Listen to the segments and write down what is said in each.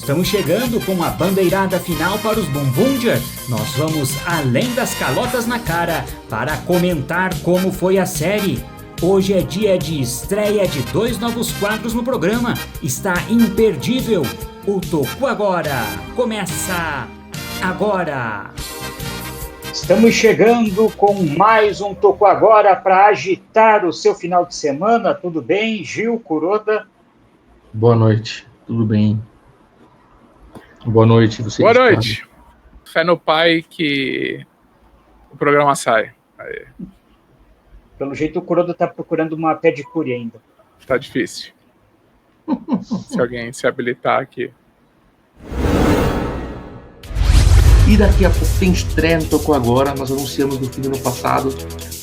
Estamos chegando com a bandeirada final para os Bumbundia. Nós vamos além das calotas na cara para comentar como foi a série. Hoje é dia de estreia de 2 novos quadros no programa. Está imperdível. O Toco Agora começa agora. Estamos chegando com mais um Toco Agora para agitar o seu final de semana. Tudo bem, Gil, Kuroda? Boa noite, tudo bem? Boa noite, você. Boa noite. Fé no pai que o programa sai. Aí. Pelo jeito o Kuroda está procurando uma pedicure ainda. Tá difícil. Se alguém se habilitar aqui. E daqui a pouco tem estreia no Toco Agora. Nós anunciamos no fim do ano passado,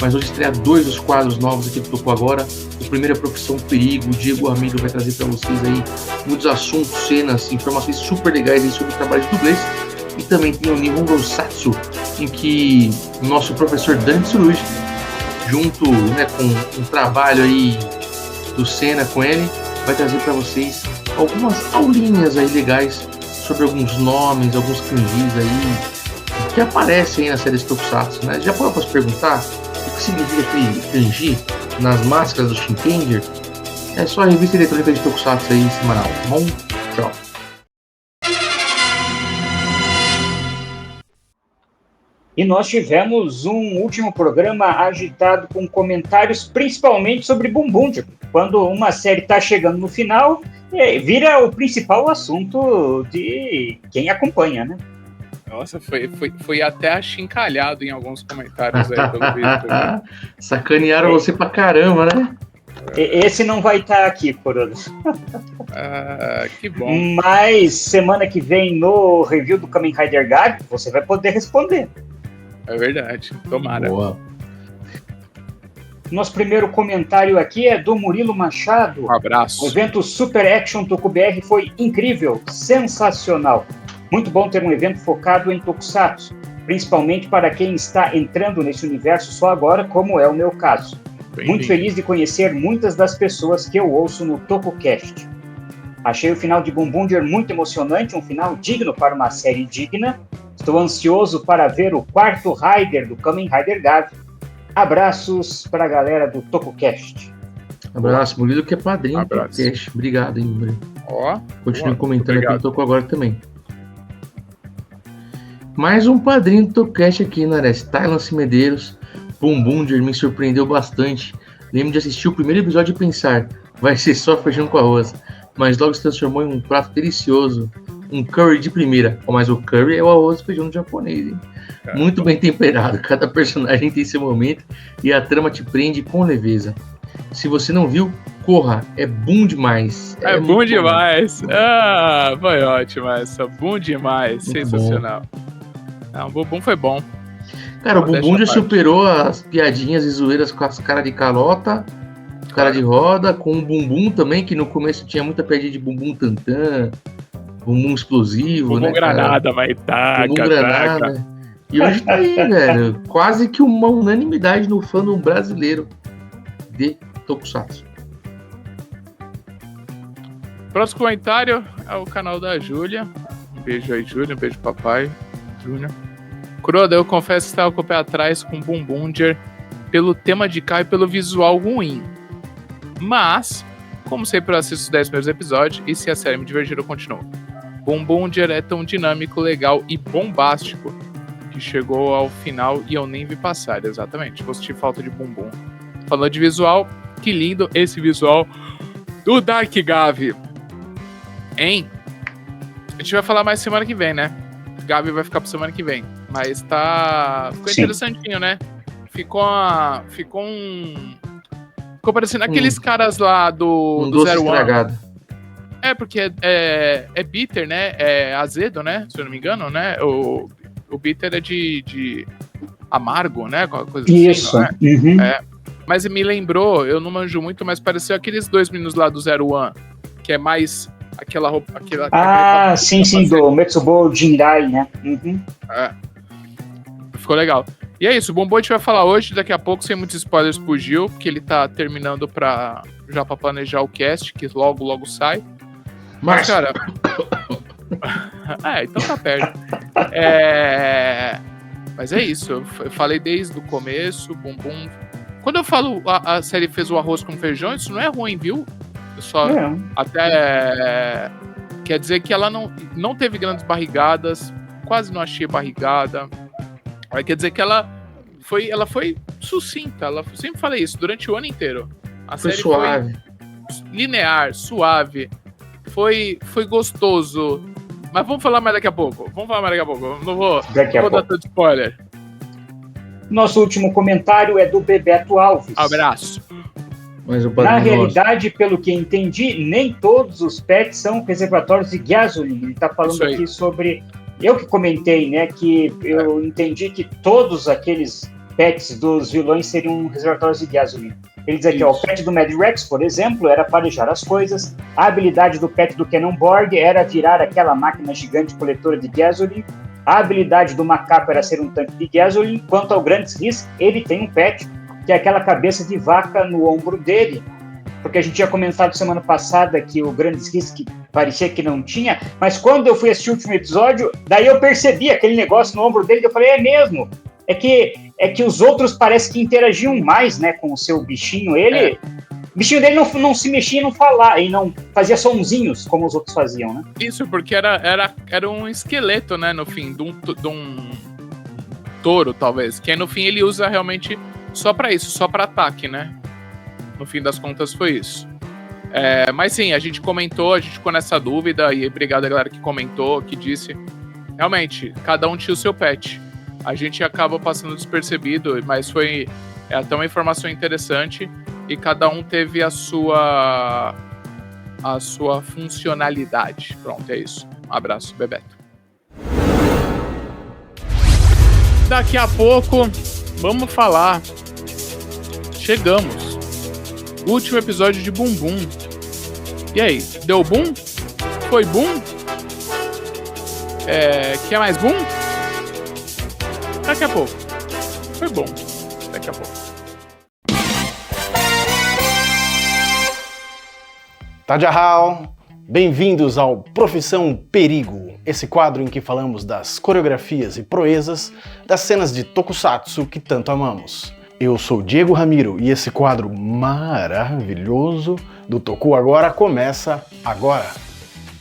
mas hoje estreia 2 dos quadros novos aqui do Toco Agora. O primeiro é Profissão Perigo. O Diego Amigo vai trazer para vocês aí muitos assuntos, cenas, informações super legais aí sobre o trabalho de dublês. E também tem o Nihon Rosatsu, em que o nosso professor Dani Tsurugi, junto, né, com um trabalho aí do Senna com ele, vai trazer para vocês algumas aulinhas aí legais sobre alguns nomes, alguns kanjis aí que aparecem aí na série de Tokusatsu, né? Já pode se perguntar o que significa aquele kanji nas máscaras do Shinkenger? É só a revista eletrônica de Tokusatsu aí semanal, tá bom? Tchau. E nós tivemos um último programa agitado com comentários principalmente sobre Bumbundia. Quando uma série está chegando no final, vira o principal assunto de quem acompanha, né? Nossa, foi até achincalhado em alguns comentários aí, pelo visto. Né? Sacanearam você pra caramba, né? Esse não vai estar aqui, Kuroda. Que bom. Mas semana que vem, no review do Kamen Rider Gabi, você vai poder responder. É verdade, tomara. Boa. Nosso primeiro comentário aqui é do Murilo Machado. Um abraço. O evento Super Action Toku BR foi incrível, sensacional. Muito bom ter um evento focado em Tokusatsu, principalmente para quem está entrando nesse universo só agora, como é o meu caso. Muito feliz de conhecer muitas das pessoas que eu ouço no TokuCast. Achei o final de Bumbundia muito emocionante, um final digno para uma série digna. Estou ansioso para ver o 4º Rider do Kamen Rider Gabi. Abraços para a galera do TokuCast. Abraço, Murilo, que é padrinho do TokuCast. Obrigado, hein, Murilo. Continue comentando aqui no Toco Agora também. Mais um padrinho do TokuCast aqui, Nares. Tylance Medeiros. Bumbundia me surpreendeu bastante. Lembro de assistir o primeiro episódio e pensar, vai ser só feijão com arroz. Mas logo se transformou em um prato delicioso. Um curry de primeira. Mas o curry é o arroz e feijão japonês, hein? Muito bem temperado. Cada personagem tem seu momento e a trama te prende com leveza. Se você não viu, corra. É bom demais. É bom demais. Foi ótimo essa. Bom demais. Muito sensacional. O Bumbum foi bom. Cara, o Bumbum já superou as piadinhas e zoeiras com as caras de calota, cara de roda, com o Bumbum também, que no começo tinha muita piadinha de Bumbum Tantã, Bumbum Explosivo, Bumbum, né, Granada, vai Bumbum Granada. E hoje tá aí, velho, quase que uma unanimidade no fandom brasileiro de Tokusatsu. Próximo comentário é o canal da Júlia. Um beijo aí, Júlia, um beijo papai, Júlia. Kuroda, eu confesso que estava com o pé atrás com Bumbundia pelo tema de cá e pelo visual ruim. Mas, como sempre, eu assisto os 10 primeiros episódios e se a série me divertir, eu continuo. Bumbundia é tão dinâmico, legal e bombástico que chegou ao final e eu nem vi passar, exatamente. Vou sentir falta de Bumbum. Falando de visual, que lindo esse visual do Dark Gavi. Hein? A gente vai falar mais semana que vem, né? Gabi vai ficar pra semana que vem. Mas ficou interessantinho, né? Ficou parecendo aqueles caras lá do Zero One. Porque é bitter, né? É azedo, né? Se eu não me engano, né? O bitter é de amargo, né? Coisa isso. Assim, né? Uhum. Mas me lembrou, eu não manjo muito, mas pareceu aqueles 2 meninos lá do Zero One, que é mais aquela roupa... sim, do Metsubo Jinrai, né? Uhum. Ficou legal. E é isso, o Bumbum a gente vai falar hoje, daqui a pouco, sem muitos spoilers pro Gil, porque ele tá terminando já pra planejar o cast, que logo sai. Mas, cara, Então tá perto. Mas é isso, eu falei desde o começo, Bumbum. Quando eu falo a série fez o arroz com feijão, isso não é ruim, viu? Eu só até quer dizer que ela não teve grandes barrigadas, quase não achei barrigada. Aí quer dizer que ela foi sucinta, sempre falei isso, durante o ano inteiro. A série suave. Foi linear, suave, foi gostoso. Mas vamos falar mais daqui a pouco. Não vou dar tanto spoiler. Nosso último comentário é do Bebeto Alves. Abraço. Na realidade, pelo que entendi, nem todos os pets são reservatórios de gasolina. Ele está falando aqui sobre... Eu que comentei, né, que eu entendi que todos aqueles pets dos vilões seriam reservatórios de gasolina. Ele diz aqui, o pet do Mad Rex, por exemplo, era farejar as coisas. A habilidade do pet do Cannonborg era virar aquela máquina gigante coletora de gasolina. A habilidade do macaco era ser um tanque de gasolina. Quanto ao Grandes Risk, ele tem um pet, que é aquela cabeça de vaca no ombro dele. Porque a gente tinha comentado semana passada que o Grandes Risk parecia que não tinha, mas quando eu fui assistir o último episódio, daí eu percebi aquele negócio no ombro dele, e eu falei, é mesmo? É que os outros parece que interagiam mais, né, com o seu bichinho. O bichinho dele não se mexia e não falava, e não fazia sonzinhos como os outros faziam, né? Isso, porque era um esqueleto, né, no fim, de um touro, talvez, que aí no fim ele usa realmente só pra isso, só pra ataque, né? No fim das contas foi isso. Mas sim, a gente ficou nessa dúvida, e obrigado a galera que comentou, que disse, realmente, cada um tinha o seu pet. A gente acaba passando despercebido, mas foi até uma informação interessante, e cada um teve a sua funcionalidade. Pronto, é isso. Um abraço, Bebeto. Daqui a pouco, vamos falar. Chegamos. Último episódio de Bumbum. E aí, deu boom? Foi boom? Quer mais boom? Daqui a pouco. Foi bom. Daqui a pouco. Tadjahal! Bem-vindos ao Profissão Perigo, esse quadro em que falamos das coreografias e proezas das cenas de tokusatsu que tanto amamos. Eu sou Diego Ramiro e esse quadro maravilhoso do Toku Agora começa agora.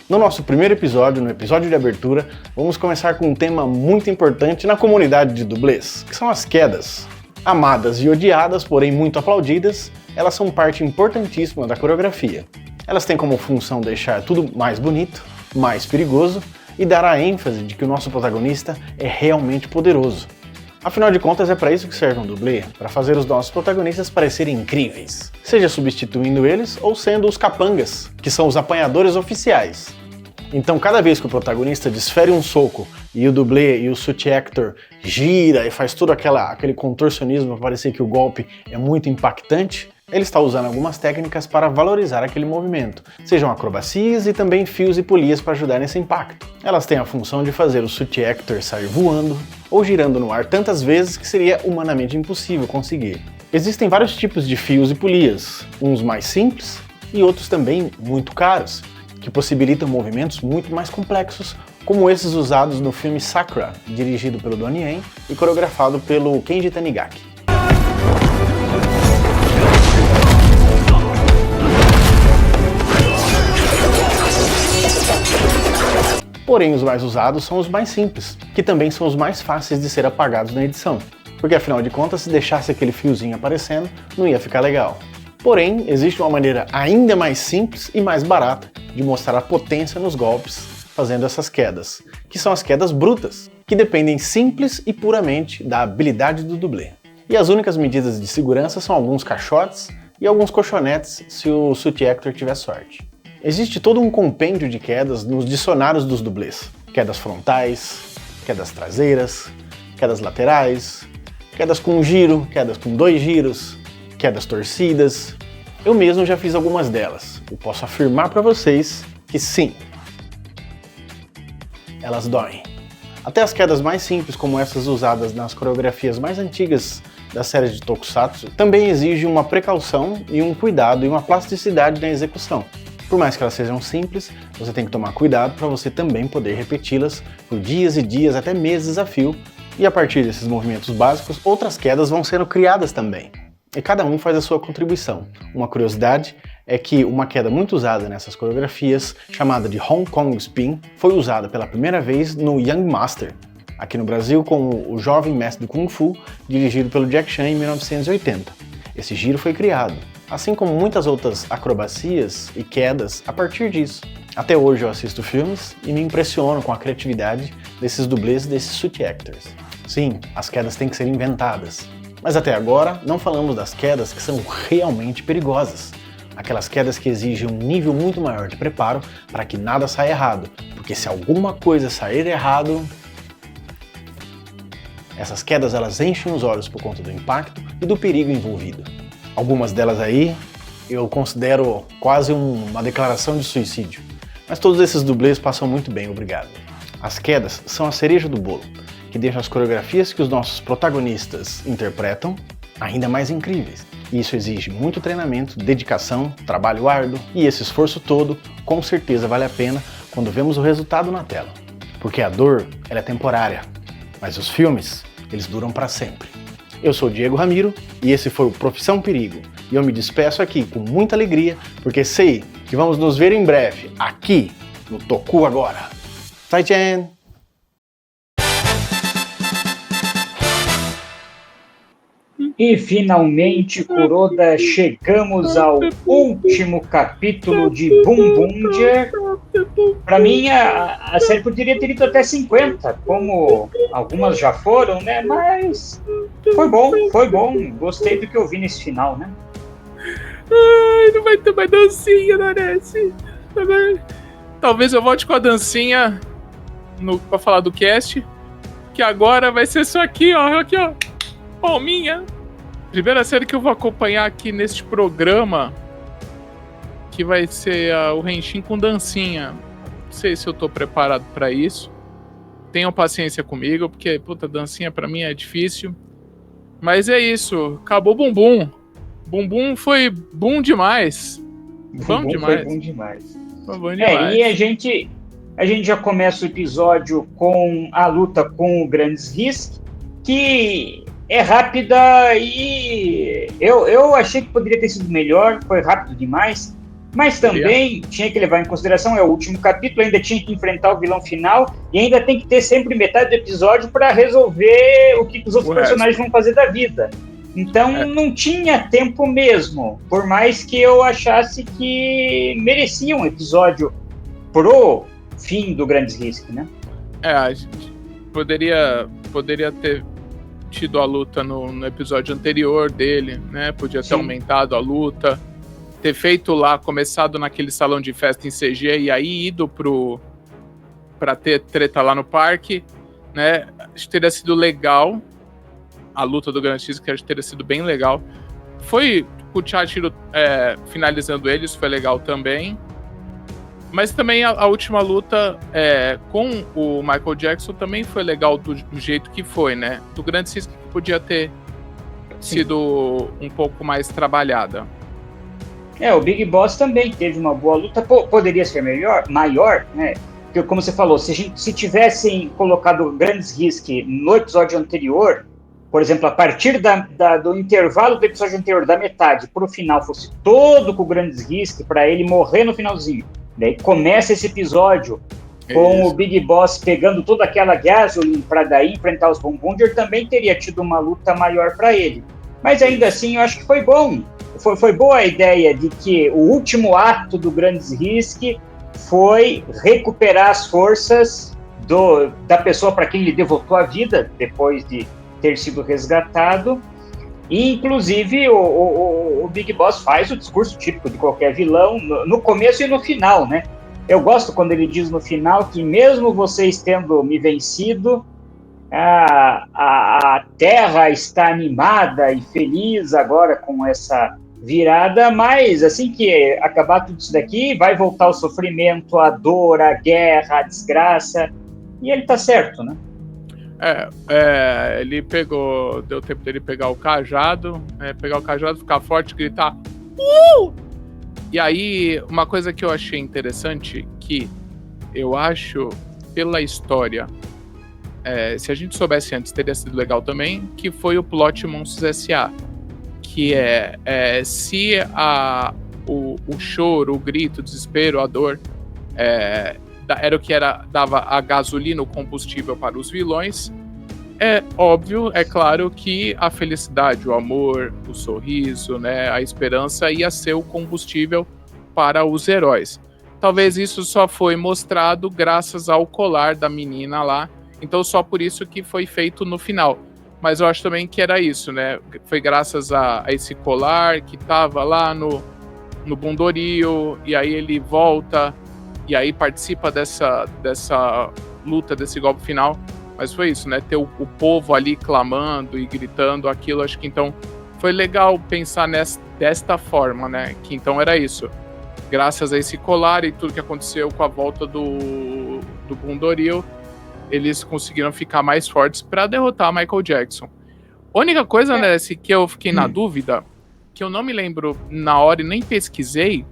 No nosso primeiro episódio, no episódio de abertura, vamos começar com um tema muito importante na comunidade de dublês, que são as quedas. Amadas e odiadas, porém muito aplaudidas, elas são parte importantíssima da coreografia. Elas têm como função deixar tudo mais bonito, mais perigoso e dar a ênfase de que o nosso protagonista é realmente poderoso. Afinal de contas, é para isso que serve um dublê, para fazer os nossos protagonistas parecerem incríveis, seja substituindo eles ou sendo os capangas, que são os apanhadores oficiais. Então, cada vez que o protagonista desfere um soco e o dublê e o suit actor gira e faz todo aquele contorcionismo para parecer que o golpe é muito impactante, ele está usando algumas técnicas para valorizar aquele movimento, sejam acrobacias e também fios e polias para ajudar nesse impacto. Elas têm a função de fazer o suit actor sair voando ou girando no ar tantas vezes que seria humanamente impossível conseguir. Existem vários tipos de fios e polias, uns mais simples e outros também muito caros, que possibilitam movimentos muito mais complexos, como esses usados no filme Sakura, dirigido pelo Donnie Yen e coreografado pelo Kenji Tanigaki. Porém, os mais usados são os mais simples, que também são os mais fáceis de ser apagados na edição, porque afinal de contas, se deixasse aquele fiozinho aparecendo, não ia ficar legal. Porém, existe uma maneira ainda mais simples e mais barata de mostrar a potência nos golpes fazendo essas quedas, que são as quedas brutas, que dependem simples e puramente da habilidade do dublê. E as únicas medidas de segurança são alguns caixotes e alguns colchonetes se o suit actor tiver sorte. Existe todo um compêndio de quedas nos dicionários dos dublês. Quedas frontais, quedas traseiras, quedas laterais, quedas com um giro, quedas com 2 giros, quedas torcidas. Eu mesmo já fiz algumas delas. Eu posso afirmar para vocês que sim, elas doem. Até as quedas mais simples, como essas usadas nas coreografias mais antigas das séries de Tokusatsu, também exigem uma precaução e um cuidado e uma plasticidade na execução. Por mais que elas sejam simples, você tem que tomar cuidado para você também poder repeti-las por dias e dias, até meses a fio, e a partir desses movimentos básicos, outras quedas vão sendo criadas também. E cada um faz a sua contribuição. Uma curiosidade é que uma queda muito usada nessas coreografias, chamada de Hong Kong Spin, foi usada pela primeira vez no Young Master, aqui no Brasil com o Jovem Mestre do Kung Fu, dirigido pelo Jack Chan em 1980. Esse giro foi criado, assim como muitas outras acrobacias e quedas a partir disso. Até hoje eu assisto filmes e me impressiono com a criatividade desses dublês e desses suit actors. Sim, as quedas têm que ser inventadas. Mas até agora não falamos das quedas que são realmente perigosas. Aquelas quedas que exigem um nível muito maior de preparo para que nada saia errado, porque se alguma coisa sair errado... Essas quedas elas enchem os olhos por conta do impacto e do perigo envolvido. Algumas delas aí eu considero quase uma declaração de suicídio. Mas todos esses dublês passam muito bem, obrigado. As quedas são a cereja do bolo, que deixam as coreografias que os nossos protagonistas interpretam ainda mais incríveis. E isso exige muito treinamento, dedicação, trabalho árduo, e esse esforço todo com certeza vale a pena quando vemos o resultado na tela. Porque a dor, ela é temporária, mas os filmes, eles duram para sempre. Eu sou o Diego Ramiro e esse foi o Profissão Perigo. E eu me despeço aqui com muita alegria, porque sei que vamos nos ver em breve, aqui no Toku Agora. Zaijian! E finalmente, Kuroda, chegamos ao último capítulo de Boom Boomger. Para mim, a série poderia ter ido até 50, como algumas já foram, né? Mas foi bom. Gostei do que eu vi nesse final, né? Ai, não vai ter mais dancinha, Nancy. Talvez eu volte com a dancinha pra falar do cast, que agora vai ser só aqui, ó. Palminha. Primeira série que eu vou acompanhar aqui neste programa, que vai ser o Henshin com dancinha. Não sei se eu tô preparado pra isso. Tenham paciência comigo, porque, puta, dancinha pra mim é difícil. Mas é isso, acabou Bumbum. Bumbum foi bom demais. Foi bom demais. Foi bom demais. E a gente já começa o episódio com a luta com o Grandes Risk, que é rápida e eu achei que poderia ter sido melhor, foi rápido demais, mas também tinha que levar em consideração, é o último capítulo, ainda tinha que enfrentar o vilão final e ainda tem que ter sempre metade do episódio para resolver o que os outros personagens vão fazer da vida. Então não tinha tempo mesmo, por mais que eu achasse que merecia um episódio pro fim do Grandes Risk, né? A gente poderia ter tido a luta no episódio anterior dele, né? Podia ter aumentado a luta, ter feito lá, começado naquele salão de festa em CG e aí ido pra ter treta lá no parque, né? Acho que teria sido legal a luta do Grand X, que acho que teria sido bem legal. Foi com o Chachiro finalizando ele, isso foi legal também. Mas também a última luta com o Michael Jackson também foi legal do jeito que foi, né? Do Grand X que podia ter sido um pouco mais trabalhada. O Big Boss também teve uma boa luta, poderia ser maior, né? Porque, como você falou, se tivessem colocado o Grandes Risk no episódio anterior, por exemplo, a partir do intervalo do episódio anterior, da metade para o final, fosse todo com o Grandes Risk, para ele morrer no finalzinho. Daí começa esse episódio com o Big Boss pegando toda aquela gasoline para daí enfrentar os Boom Boomger, também teria tido uma luta maior para ele. Mas ainda assim, eu acho que foi bom. Foi boa a ideia de que o último ato do Grandes Risk foi recuperar as forças da pessoa para quem ele devotou a vida, depois de ter sido resgatado. E, inclusive, o Big Boss faz o discurso típico de qualquer vilão, no começo e no final, né? Eu gosto quando ele diz no final que mesmo vocês tendo me vencido, a Terra está animada e feliz agora com essa virada, mas assim que acabar tudo isso daqui, vai voltar o sofrimento, a dor, a guerra, a desgraça, e ele tá certo, né? Ele deu tempo dele pegar o cajado, ficar forte, gritar E aí, uma coisa que eu achei interessante, que eu acho, pela história, se a gente soubesse antes, teria sido legal também, que foi o plot Monstros S.A., que se o choro, o grito, o desespero, a dor, era o que dava a gasolina, o combustível para os vilões, é óbvio, é claro que a felicidade, o amor, o sorriso, né, a esperança ia ser o combustível para os heróis. Talvez isso só foi mostrado graças ao colar da menina lá, então só por isso que foi feito no final. Mas eu acho também que era isso, né? Foi graças a esse colar que tava lá no Bundorio, e aí ele volta, e aí participa dessa luta, desse golpe final. Mas foi isso, né? Ter o povo ali clamando e gritando aquilo, acho que então foi legal pensar desta forma, né? Que então era isso. Graças a esse colar e tudo que aconteceu com a volta do Bundorio, eles conseguiram ficar mais fortes para derrotar Michael Jackson. A única coisa, né, que eu fiquei na dúvida, que eu não me lembro na hora e nem pesquisei,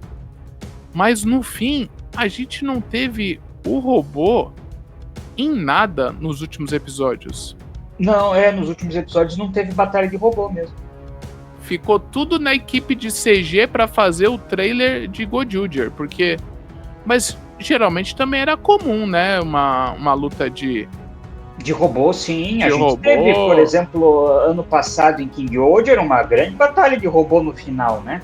mas no fim, a gente não teve o robô em nada nos últimos episódios. Não, nos últimos episódios não teve batalha de robô mesmo. Ficou tudo na equipe de CG para fazer o trailer de Godzilla, porque... Mas geralmente também era comum, né? Uma luta de robô, sim. A gente robô. teve, por exemplo, ano passado em King Ghidorah, uma grande batalha de robô no final, né?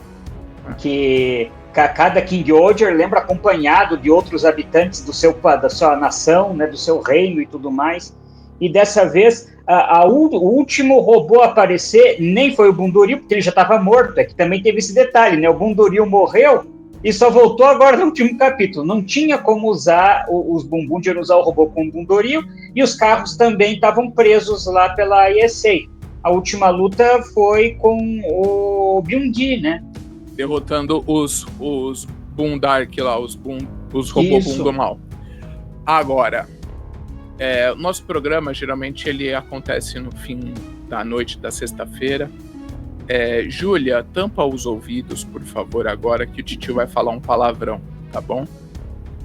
Que cada King Ghidorah lembra acompanhado de outros habitantes da sua nação, né? Do seu reino e tudo mais. E dessa vez, o último robô a aparecer nem foi o Bundorio, porque ele já estava morto. É que também teve esse detalhe, né? O Bundorio morreu e só voltou agora no último capítulo. Não tinha como usar os Bunbundian, usar o robô com o Bundorio, e os carros também estavam presos lá pela ISA. A última luta foi com o Byung-gi, né? Derrotando os Bundark lá, os robôs Boom do mal. Agora, o nosso programa, geralmente, ele acontece no fim da noite da sexta-feira. Júlia, tampa os ouvidos, por favor, agora que o titio vai falar um palavrão, tá bom?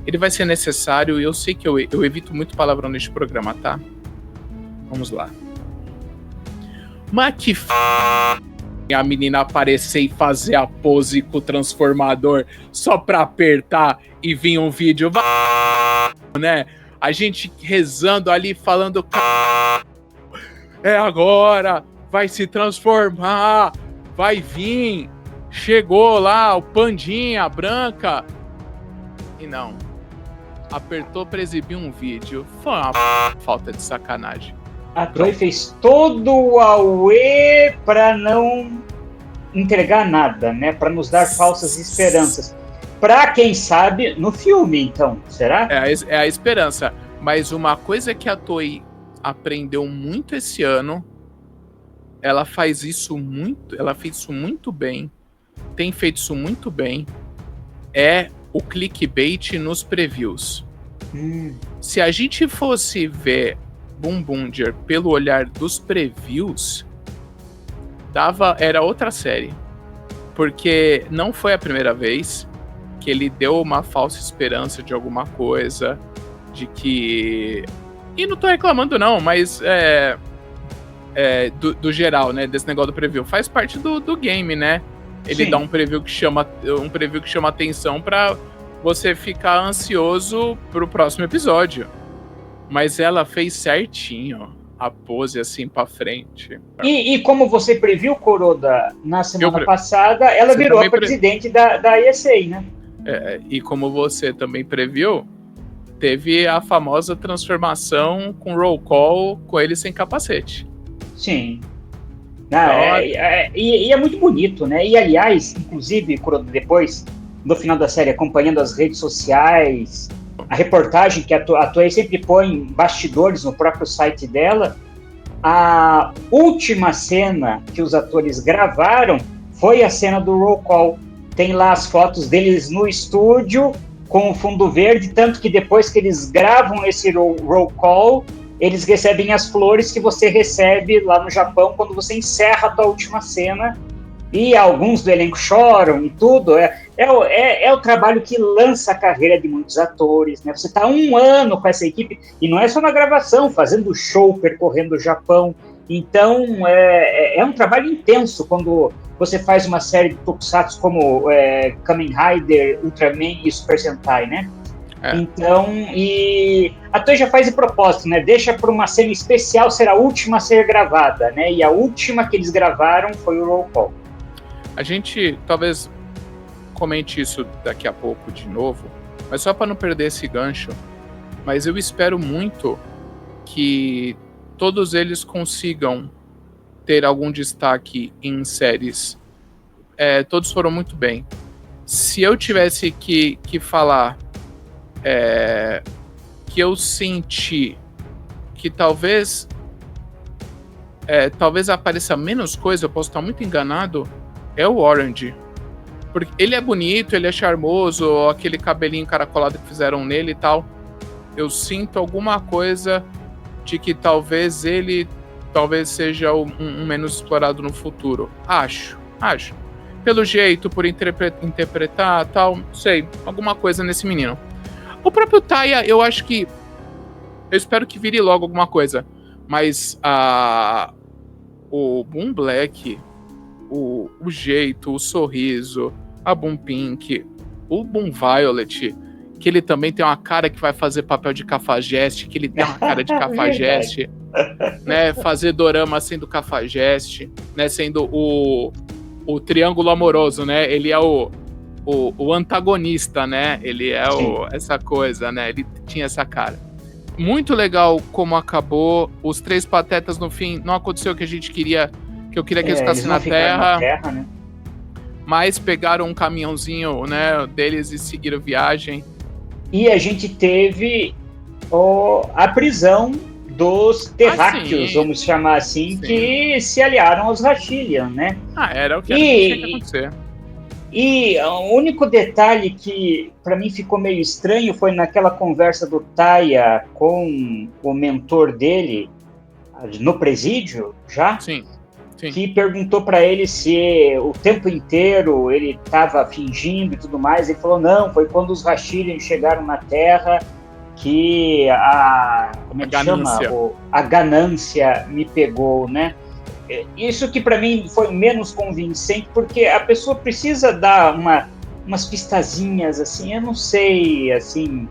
Ele vai ser necessário, e eu sei que eu evito muito palavrão neste programa, tá? Vamos lá. Mas que a menina aparecer e fazer a pose com o transformador só pra apertar e vir um vídeo, né? A gente rezando ali, falando agora, vai se transformar, vai vir, chegou lá o Pandinha branca, e não, apertou pra exibir um vídeo, foi uma falta de sacanagem. A Toei fez todo o auê pra não entregar nada, né, pra nos dar falsas esperanças. Pra quem sabe, no filme, então, será? É a esperança, mas uma coisa que a Toei aprendeu muito esse ano, ela fez isso muito bem, tem feito isso muito bem, é o clickbait nos previews. Se a gente fosse ver Bunbundia pelo olhar dos previews, era outra série. Porque não foi a primeira vez que ele deu uma falsa esperança de alguma coisa, de que... E não tô reclamando não, mas do geral, né, desse negócio do preview, faz parte do game, né? Ele dá um preview que chama atenção pra você ficar ansioso pro próximo episódio. Mas ela fez certinho a pose assim pra frente. E como você previu, Kuroda, na semana passada, ela virou a presidente da ISA, né? E como você também previu, teve a famosa transformação com roll call com ele sem capacete. Sim. E é muito bonito, né? E aliás, inclusive, Kuroda, depois, no final da série, acompanhando as redes sociais, a reportagem que a Toei sempre põe em bastidores no próprio site dela, a última cena que os atores gravaram foi a cena do roll call. Tem lá as fotos deles no estúdio com o fundo verde, tanto que depois que eles gravam esse roll call, eles recebem as flores que você recebe lá no Japão quando você encerra a tua última cena E alguns do elenco choram e tudo. É o trabalho que lança a carreira de muitos atores, né? Você está 1 ano com essa equipe, e não é só na gravação, fazendo show, percorrendo o Japão. Então, é um trabalho intenso quando você faz uma série de tokusatsu como Kamen Rider, Ultraman e Super Sentai, né? Então, e a Toei já faz de propósito, né? Deixa para uma cena especial ser a última a ser gravada, né? E a última que eles gravaram foi o Roll Call. A gente talvez comente isso daqui a pouco de novo, mas só para não perder esse gancho, mas eu espero muito que todos eles consigam ter algum destaque em séries. Todos foram muito bem. Se eu tivesse que falar que eu senti que talvez apareça menos coisa, eu posso estar muito enganado, é o Orange. Porque ele é bonito, ele é charmoso, aquele cabelinho encaracolado que fizeram nele e tal. Eu sinto alguma coisa de que talvez seja um menos explorado no futuro. Acho. Pelo jeito, por interpretar tal, não sei, alguma coisa nesse menino. O próprio Taya, eu espero que vire logo alguma coisa. Mas o Boom Black, o jeito, o sorriso, a Boom Pink, o Boom Violet, que ele também tem uma cara que vai fazer papel de cafajeste, que ele tem uma cara de cafajeste, né? Fazer dorama sendo cafajeste, né? Sendo o triângulo amoroso, né? Ele é o antagonista, né? Ele é essa coisa, né? Ele tinha essa cara. Muito legal como acabou. Os 3 patetas no fim, não aconteceu o que a gente queria, que eu queria que eles ficassem na Terra, né? Mas pegaram um caminhãozinho, né, deles e seguiram viagem. E a gente teve a prisão dos terráqueos, vamos chamar assim, que se aliaram aos Rashilian, né? Era o que tinha que acontecer. E o único detalhe que para mim ficou meio estranho foi naquela conversa do Taya com o mentor dele no presídio, já? Sim. Que perguntou para ele se o tempo inteiro ele estava fingindo e tudo mais. Ele falou, não, foi quando os Rashilian chegaram na Terra que a ganância me pegou, né? Isso que para mim foi menos convincente, porque a pessoa precisa dar umas pistazinhas, assim, eu não sei, assim,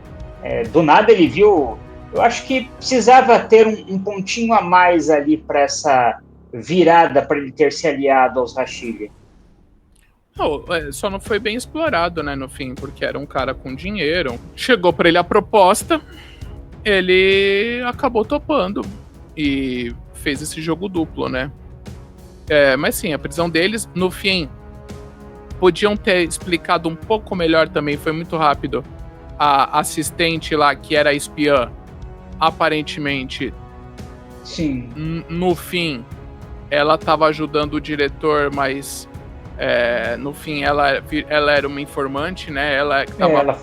do nada ele viu, eu acho que precisava ter um pontinho a mais ali para essa virada, para ele ter se aliado aos Rashilian. Só não foi bem explorado, né, no fim, porque era um cara com dinheiro, chegou para ele a proposta, ele acabou topando e fez esse jogo duplo, né? Mas sim, a prisão deles, no fim, podiam ter explicado um pouco melhor também, foi muito rápido. A assistente lá, que era espiã, aparentemente, sim, no fim, ela estava ajudando o diretor, mas no fim ela era uma informante, né? Ela estava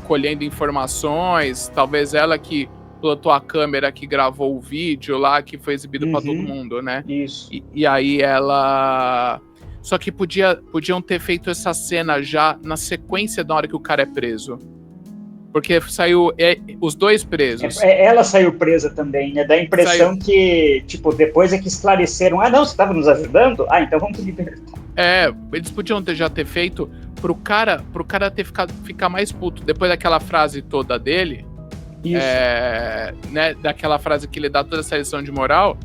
colhendo informações, talvez ela que plantou a câmera que gravou o vídeo lá, que foi exibido para todo mundo, né? Isso. E aí ela... Só que podiam ter feito essa cena já na sequência da hora que o cara é preso. Porque saiu os 2 presos. Ela saiu presa também, né? Dá a impressão que, tipo, depois é que esclareceram, não, você estava nos ajudando? Então vamos te libertar. Eles podiam já ter feito pro cara ficar mais puto. Depois daquela frase toda dele... Isso. Né, daquela frase que ele dá toda essa lição de moral,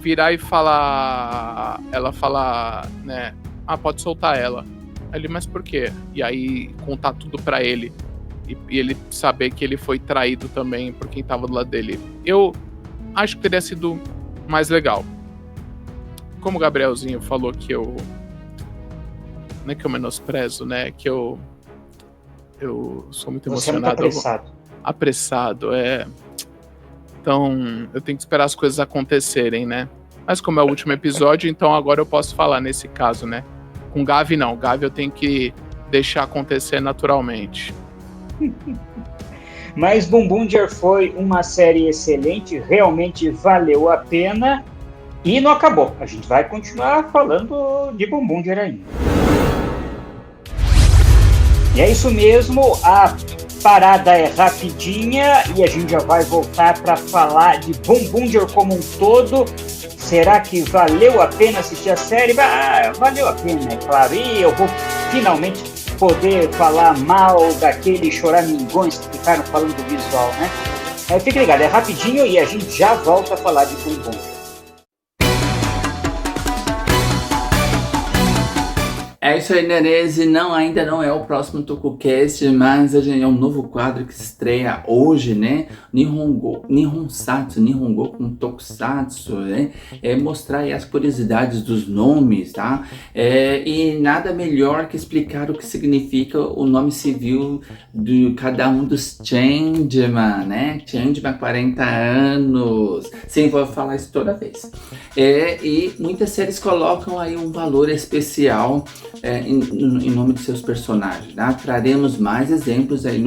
virar e falar, ela falar, né, pode soltar ela. Ele, mas por quê? E aí contar tudo pra ele e ele saber que ele foi traído também por quem tava do lado dele. Eu acho que teria sido mais legal. Como o Gabrielzinho falou que eu, não é que eu menosprezo, né, que eu sou muito emocionado. Você é muito apressado, Então, eu tenho que esperar as coisas acontecerem, né? Mas como é o último episódio, então agora eu posso falar nesse caso, né? Com Gavi não, Gavi eu tenho que deixar acontecer naturalmente. Mas Boom Boom foi uma série excelente, realmente valeu a pena. E não acabou, a gente vai continuar falando de Bumbundia ainda. E é isso mesmo, a parada é rapidinha e a gente já vai voltar para falar de Bumbundia como um todo. Será que valeu a pena assistir a série? Valeu a pena, é claro. E eu vou finalmente poder falar mal daqueles choramingões que ficaram falando do visual, né? Fique ligado, é rapidinho e a gente já volta a falar de Bumbundia. É isso aí, Nerese. Ainda não é o próximo TokuCast, mas é um novo quadro que se estreia hoje, né? Nihongo com Tokusatsu, né? Mostrar aí as curiosidades dos nomes, tá? E nada melhor que explicar o que significa o nome civil de cada um dos Changeman, né? Changeman 40 anos. Sim, vou falar isso toda vez. E muitas séries colocam aí um valor especial em nome de seus personagens, tá? Traremos mais exemplos aí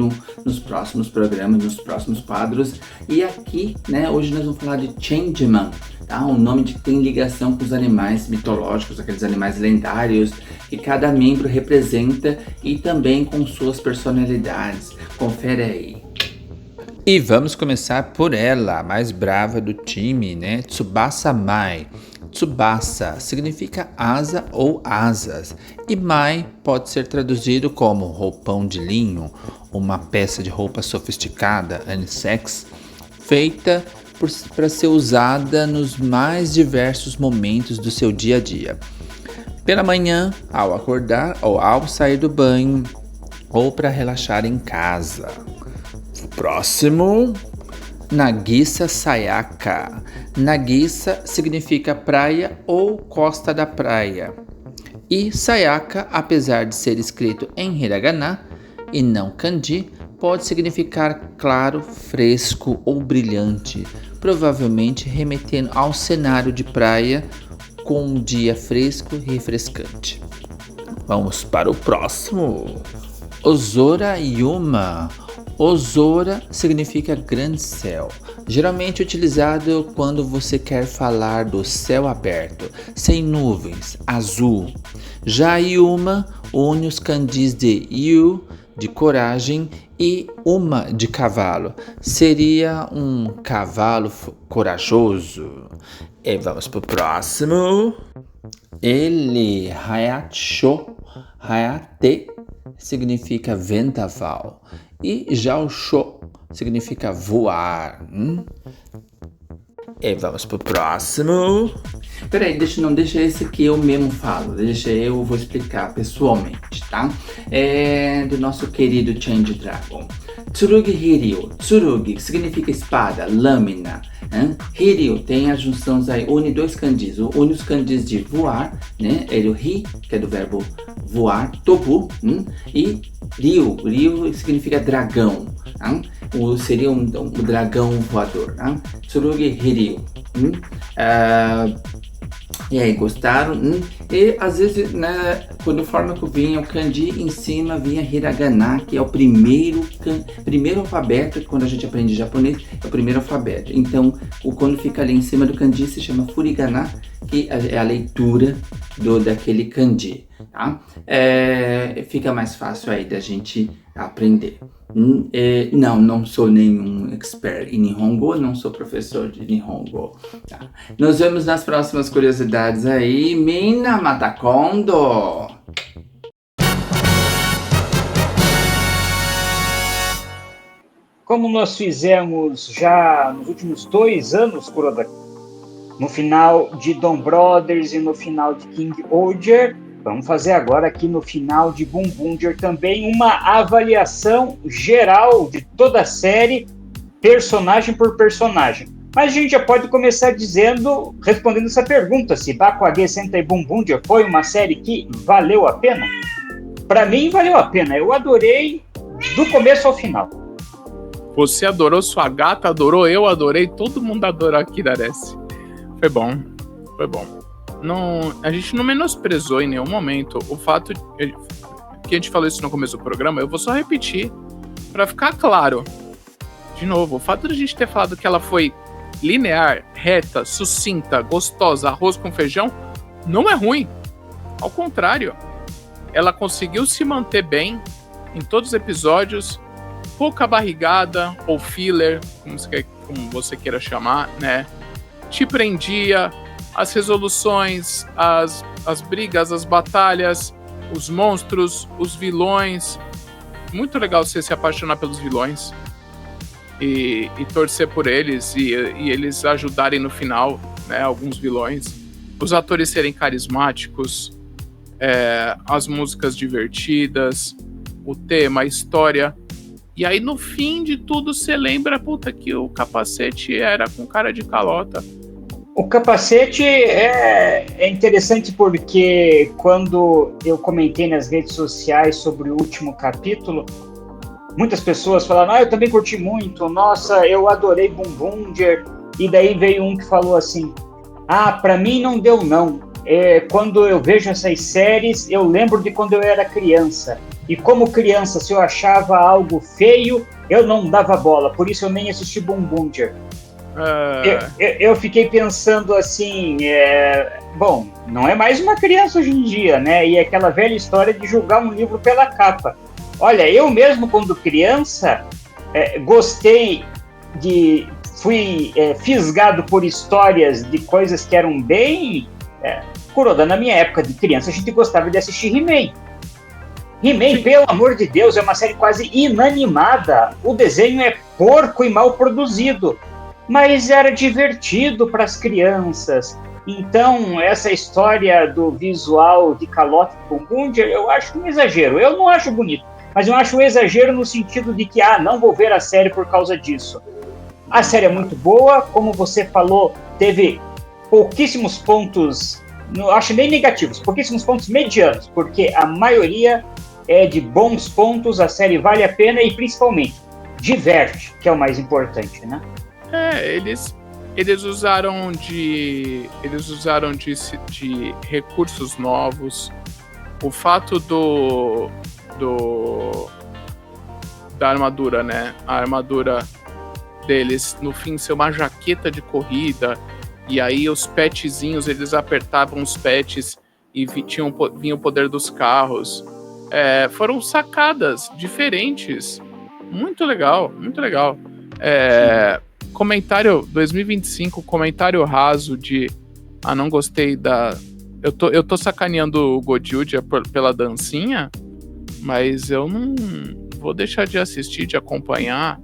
nos próximos programas, nos próximos quadros. E aqui, né, hoje nós vamos falar de Changeman, tá? Um nome que tem ligação com os animais mitológicos, aqueles animais lendários que cada membro representa e também com suas personalidades. Confere aí. E vamos começar por ela, a mais brava do time, né? Tsubasa Mai. Tsubasa significa asa ou asas, e Mai pode ser traduzido como roupão de linho, uma peça de roupa sofisticada, unissex, feita para ser usada nos mais diversos momentos do seu dia a dia. Pela manhã, ao acordar ou ao sair do banho, ou para relaxar em casa. Próximo, Nagisa Sayaka. Nagisa significa praia ou costa da praia. E Sayaka, apesar de ser escrito em hiragana e não kanji, pode significar claro, fresco ou brilhante, provavelmente remetendo ao cenário de praia com um dia fresco e refrescante. Vamos para o próximo. Ozora Yuma. Ozora significa grande céu, geralmente utilizado quando você quer falar do céu aberto, sem nuvens, azul. Já Yuma une os kanjis de Yu, de coragem, e Uma, de cavalo. Seria um cavalo corajoso. E vamos para o próximo. Ele, Hayacho, Hayate, significa vendaval. E já o Sho significa voar. E vamos pro próximo. Peraí, não deixa esse que eu mesmo falo. Eu vou explicar pessoalmente, tá? Do nosso querido Change Dragon. Tsurugi Hiryu. Tsurugi significa espada, lâmina. Hiryu tem as junções aí, une dois kanjis. Une os kanjis de voar, né? O Hi, que é do verbo voar, Tobu, e Ryu. Ryu significa dragão. Seria um dragão voador. Tsurugi Hiryu. E aí, gostaram? E às vezes, né, quando forma que vinha o kanji, em cima vinha hiragana, que é o primeiro alfabeto. Quando a gente aprende japonês, é o primeiro alfabeto. Então, quando fica ali em cima do kanji, se chama furigana, que é a leitura daquele kanji, tá? Fica mais fácil aí da gente aprender. Não sou nenhum expert em Nihongo, não sou professor de Nihongo. Tá? Nos vemos nas próximas curiosidades aí. Mina Matakondo! Como nós fizemos já nos últimos 2 anos, Kuroda, no final de Dom Brothers e no final de King Oger, vamos fazer agora aqui no final de Bumbundia também uma avaliação geral de toda a série, personagem por personagem. Mas a gente já pode começar respondendo essa pergunta, se Bakuage Sentai Bumbundia foi uma série que valeu a pena? Para mim, valeu a pena. Eu adorei do começo ao final. Você adorou, sua gata adorou, eu adorei, todo mundo adorou aqui da Nerese. Foi bom. Não, a gente não menosprezou em nenhum momento o fato que a gente falou isso no começo do programa. Eu vou só repetir para ficar claro. De novo, o fato de a gente ter falado que ela foi linear, reta, sucinta, gostosa, arroz com feijão, não é ruim. Ao contrário, ela conseguiu se manter bem em todos os episódios, pouca barrigada ou filler, como você queira chamar, né? Te prendia, as resoluções, as brigas, as batalhas, os monstros, os vilões. Muito legal você se apaixonar pelos vilões e torcer por eles e eles ajudarem no final, né? Alguns vilões. Os atores serem carismáticos, as músicas divertidas, o tema, a história. E aí no fim de tudo você lembra, puta, que o capacete era com cara de calota. O capacete é interessante porque quando eu comentei nas redes sociais sobre o último capítulo, muitas pessoas falaram, eu também curti muito, nossa, eu adorei Boom-Boomger, e daí veio um que falou assim, pra mim não deu não, quando eu vejo essas séries, eu lembro de quando eu era criança, e como criança, se eu achava algo feio, eu não dava bola, por isso eu nem assisti Boom-Boomger. Eu fiquei pensando assim, bom, não é mais uma criança hoje em dia, né? E aquela velha história de julgar um livro pela capa. Olha, eu mesmo quando criança gostei fui fisgado por histórias de coisas que eram bem... Kuroda, na minha época de criança, a gente gostava de assistir He-Man. He-Man, pelo amor de Deus, é uma série quase inanimada. O desenho é porco e mal produzido. Mas era divertido para as crianças. Então, essa história do visual de calote com Boom-Boomger, eu acho um exagero. Eu não acho bonito, mas eu acho um exagero no sentido de que, não vou ver a série por causa disso. A série é muito boa, como você falou, teve pouquíssimos pontos, não acho nem negativos, pouquíssimos pontos medianos, porque a maioria é de bons pontos, a série vale a pena e, principalmente, diverte, que é o mais importante, né? Eles usaram de recursos novos. O fato da armadura, né? A armadura deles no fim ser uma jaqueta de corrida, e aí os patchzinhos, eles apertavam os patches e vinha o poder dos carros. Foram sacadas diferentes. Muito legal, muito legal. Comentário 2025, comentário raso de não gostei da... Eu tô sacaneando o Godzilla pela dancinha, mas eu não vou deixar de assistir, de acompanhar,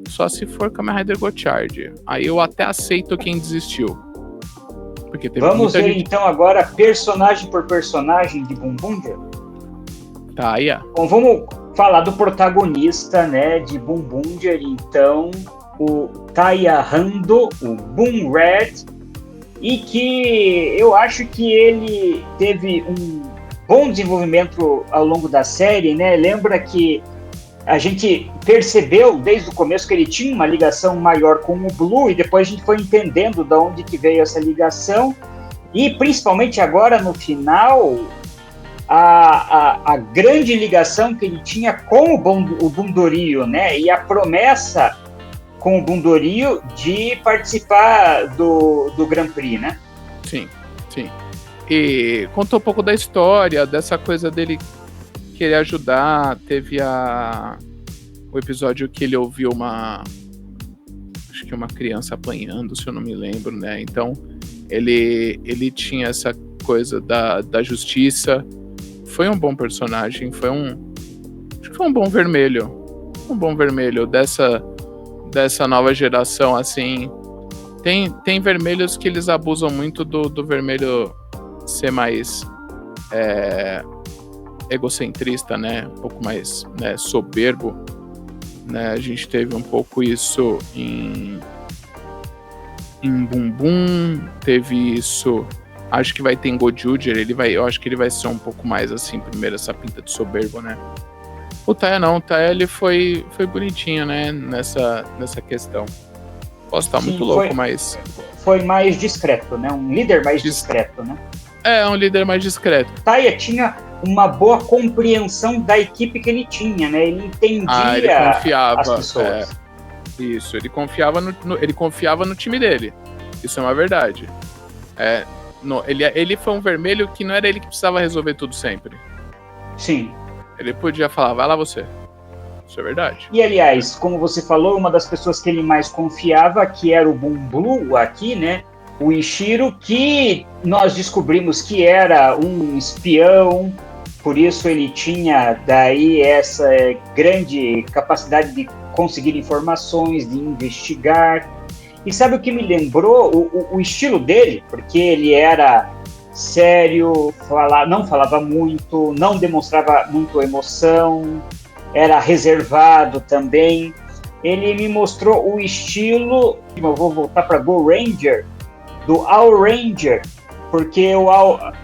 só se for Kamen Rider Gochard. Aí eu até aceito quem desistiu. Porque teve Vamos ver gente... então agora personagem por personagem de Boom-Boomger? Tá, aí. Bom, vamos falar do protagonista, né, de Boom-Boomger, então, o Taya Hando, o Boom Red, e que eu acho que ele teve um bom desenvolvimento ao longo da série, né? Lembra que a gente percebeu desde o começo que ele tinha uma ligação maior com o Blue, e depois a gente foi entendendo de onde que veio essa ligação, e principalmente agora no final, a grande ligação que ele tinha com o Bundorio, né? E a promessa com o Bundorio de participar do Grand Prix, né? Sim, sim. E contou um pouco da história, dessa coisa dele querer ajudar. Teve o episódio que ele ouviu acho que uma criança apanhando, se eu não me lembro, né? Então, ele tinha essa coisa da justiça. Foi um bom personagem, acho que foi um bom vermelho. Um bom vermelho dessa nova geração, assim. Tem vermelhos que eles abusam muito do vermelho ser mais egocentrista, né? Um pouco mais, né, soberbo. Né? A gente teve um pouco isso em Boom Boom, teve isso... Acho que vai ter em Godzilla, eu acho que ele vai ser um pouco mais assim, primeiro essa pinta de soberbo, né? O Taya não, o Taya ele foi bonitinho, né, nessa questão. Posso estar muito louco, mas... Foi mais discreto, né? Um líder mais discreto, né? Um líder mais discreto. Taya tinha uma boa compreensão da equipe que ele tinha, né? Ele entendia ele confiava, as pessoas. Isso, ele confiava no time dele. Isso é uma verdade. Ele foi um vermelho que não era ele que precisava resolver tudo sempre. Sim. Ele podia falar, vai lá você. Isso é verdade. E, aliás, como você falou, uma das pessoas que ele mais confiava, que era o Boom Blue aqui, né? O Ishiro, que nós descobrimos que era um espião, por isso ele tinha daí essa grande capacidade de conseguir informações, de investigar. E sabe o que me lembrou? O estilo dele, porque ele era sério, não falava muito, não demonstrava muito emoção, era reservado também. Ele me mostrou o estilo, eu vou voltar para Go Ranger, do All Ranger, porque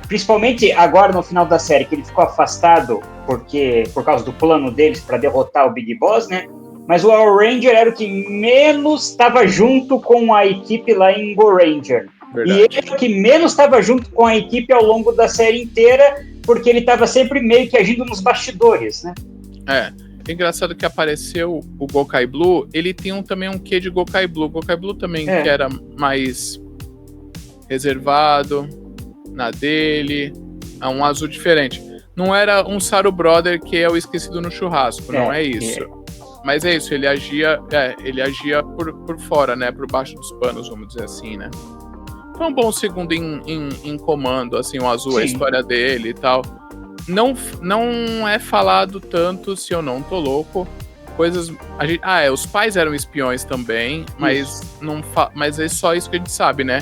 principalmente agora no final da série, que ele ficou afastado por causa do plano deles para derrotar o Big Boss, né? Mas o All Ranger era o que menos estava junto com a equipe lá em Go Ranger. Verdade. E ele era o que menos estava junto com a equipe ao longo da série inteira, porque ele estava sempre meio que agindo nos bastidores, né? É engraçado que apareceu o Gokai Blue, ele tem também um quê de Gokai Blue. Gokai Blue também, que era mais reservado, na dele, um azul diferente. Não era um Saru Brother que é o esquecido no churrasco, não é isso. Mas é isso, ele agia por fora, né, por baixo dos panos, vamos dizer assim, né. Foi um bom segundo em comando, assim, o azul, sim, a história dele e tal. Não é falado tanto, se eu não tô louco, coisas... os pais eram espiões também, mas, mas é só isso que a gente sabe, né?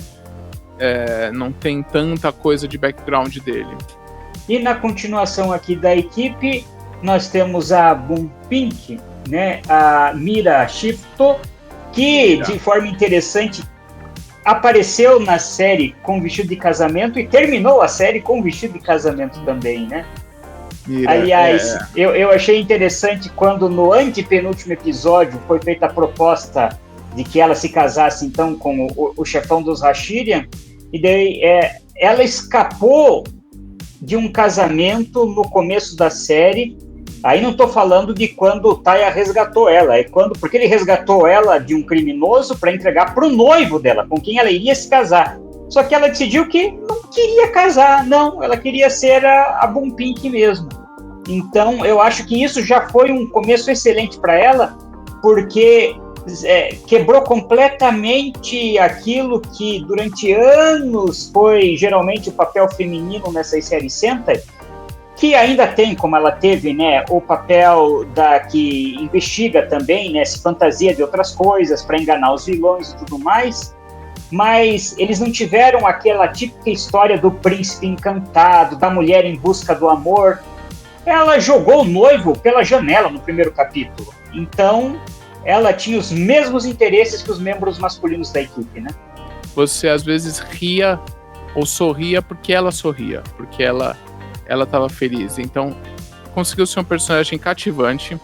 Não tem tanta coisa de background dele. E na continuação aqui da equipe, nós temos a Boom Pink, né? A Mira Shifto, que de forma interessante apareceu na série com vestido de casamento e terminou a série com vestido de casamento também, né? Mira, aliás, eu achei interessante quando no antepenúltimo episódio foi feita a proposta de que ela se casasse então com o chefão dos Hashirian, e daí ela escapou de um casamento no começo da série. Aí não estou falando de quando o Taya resgatou ela, porque ele resgatou ela de um criminoso para entregar para o noivo dela, com quem ela iria se casar. Só que ela decidiu que não queria casar, não, ela queria ser a Boom Pink mesmo. Então eu acho que isso já foi um começo excelente para ela, porque quebrou completamente aquilo que durante anos foi geralmente o papel feminino nessas séries Sentai, que ainda tem, como ela teve, né, o papel da que investiga também, né, se fantasia de outras coisas para enganar os vilões e tudo mais, mas eles não tiveram aquela típica história do príncipe encantado, da mulher em busca do amor. Ela jogou o noivo pela janela no primeiro capítulo, então ela tinha os mesmos interesses que os membros masculinos da equipe, né? Você às vezes ria ou sorria porque ela sorria, porque ela estava feliz. Então, conseguiu ser um personagem cativante.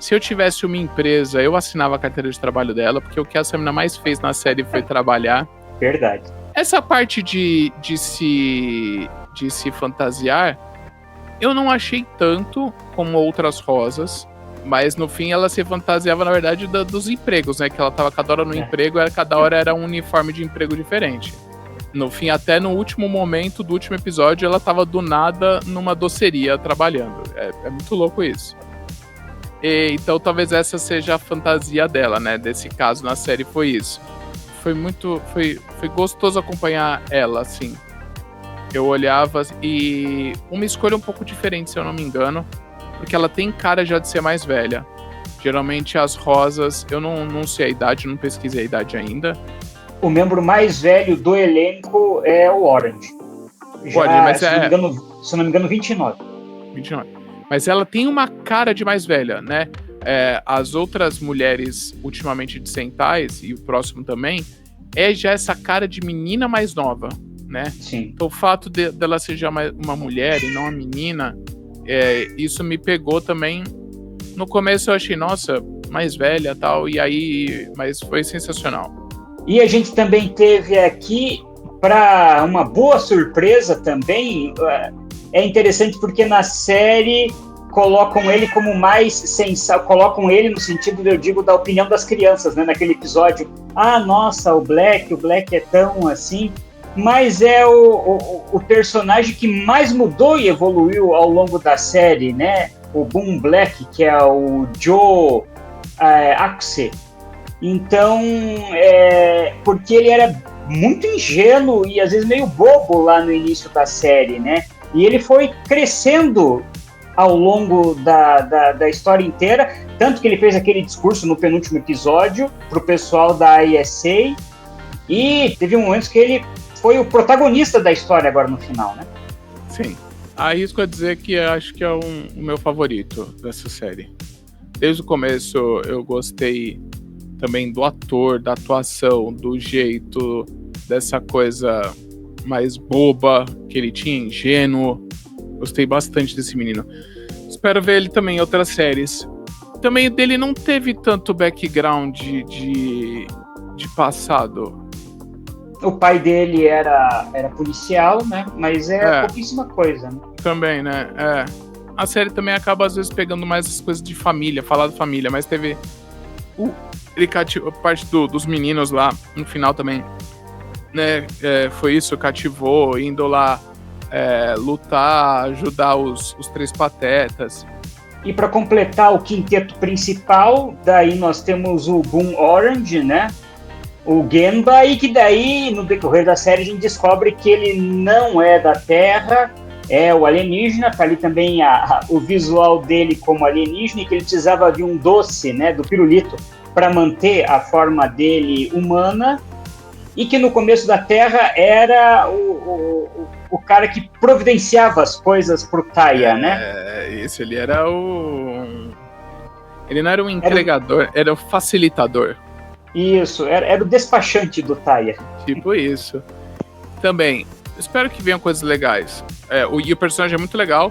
Se eu tivesse uma empresa, eu assinava a carteira de trabalho dela, porque o que a Samina mais fez na série foi trabalhar. Verdade. Essa parte de se fantasiar, eu não achei tanto como outras rosas, mas no fim ela se fantasiava, na verdade, dos empregos, né? Que ela tava cada hora no emprego, cada hora era um uniforme de emprego diferente. No fim, até no último momento do último episódio, ela tava do nada numa doceria trabalhando. É muito louco isso. Então talvez essa seja a fantasia dela, né? Desse caso na série foi isso. Foi gostoso acompanhar ela, assim. Eu olhava e uma escolha um pouco diferente, se eu não me engano, porque ela tem cara já de ser mais velha. Geralmente as rosas, eu não sei a idade, não pesquisei a idade ainda. O membro mais velho do elenco é o Orange. Mas se não me engano, 29. 29. Mas ela tem uma cara de mais velha, né? As outras mulheres, ultimamente de Sentais, e o próximo também, já essa cara de menina mais nova, né? Sim. Então o fato dela ser já uma mulher e não uma menina, isso me pegou também. No começo eu achei, nossa, mais velha e tal, mas foi sensacional. E a gente também teve aqui, para uma boa surpresa também, é interessante porque na série colocam ele como mais sensato, colocam ele no sentido, eu digo, da opinião das crianças, né? Naquele episódio, nossa, o Black é tão assim, mas é o personagem que mais mudou e evoluiu ao longo da série, né? O Boom Black, que é o Joe Axe. Então, porque ele era muito ingênuo e às vezes meio bobo lá no início da série, né? E ele foi crescendo ao longo da história inteira, tanto que ele fez aquele discurso no penúltimo episódio para o pessoal da ISA, e teve momentos que ele foi o protagonista da história agora no final, né? Sim. Arrisco a dizer que acho que é o meu favorito dessa série. Desde o começo eu gostei também do ator, da atuação, do jeito, dessa coisa mais boba que ele tinha, ingênuo. Gostei bastante desse menino. Espero ver ele também em outras séries. Também dele não teve tanto background de passado. O pai dele era policial, né? Mas pouquíssima coisa, né? Também, né? A série também acaba, às vezes, pegando mais as coisas de família, falar de família, mas teve ele cativou parte dos meninos lá, no final também, né? Foi isso, cativou, indo lá lutar, ajudar os Três Patetas. E para completar o quinteto principal, daí nós temos o Boom Orange, né? O Genba, e que daí, no decorrer da série, a gente descobre que ele não é da Terra, é o alienígena, tá ali também o visual dele como alienígena, e que ele precisava de um doce, né, do pirulito, para manter a forma dele humana, e que no começo da Terra era o cara que providenciava as coisas pro Taya, né? Isso, ele era ele não era um entregador, era o facilitador. Isso, era o despachante do Taya. Tipo isso. Também, espero que venham coisas legais. E o personagem é muito legal.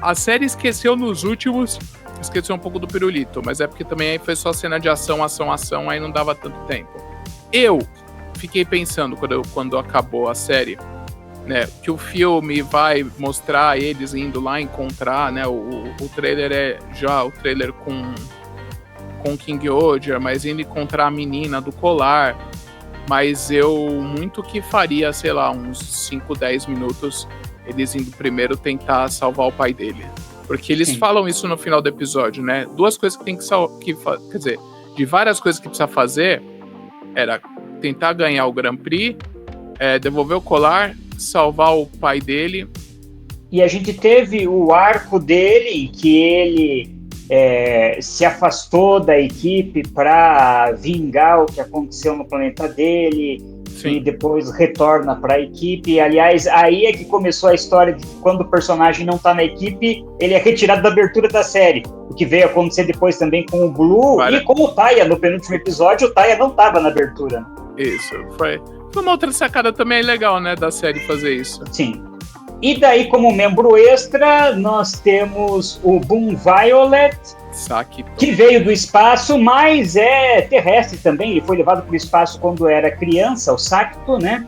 A série esqueceu nos últimos, esqueceu um pouco do pirulito, mas é porque também aí foi só cena de ação, aí não dava tanto tempo. Eu fiquei pensando, quando acabou a série, né, que o filme vai mostrar eles indo lá encontrar, né, o trailer é já o trailer com King Oger, mas indo encontrar a menina do colar, mas eu muito que faria, sei lá, uns 5, 10 minutos eles indo primeiro tentar salvar o pai dele, porque eles falam isso no final do episódio, né, duas coisas que tem quer dizer, de várias coisas que precisa fazer, era tentar ganhar o Grand Prix, devolver o colar, salvar o pai dele. E a gente teve o arco dele, que ele se afastou da equipe para vingar o que aconteceu no planeta dele. Sim. E depois retorna para a equipe. Aliás, aí é que começou a história de que quando o personagem não está na equipe, ele é retirado da abertura da série. O que veio acontecer depois também com o Blue e com o Taya. No penúltimo episódio, o Taya não estava na abertura. Isso, foi uma outra sacada também legal, né, da série fazer isso. Sim. E daí, como membro extra, nós temos o Boom Violet, que veio do espaço, mas é terrestre também. Ele foi levado para o espaço quando era criança, o Sakto, né?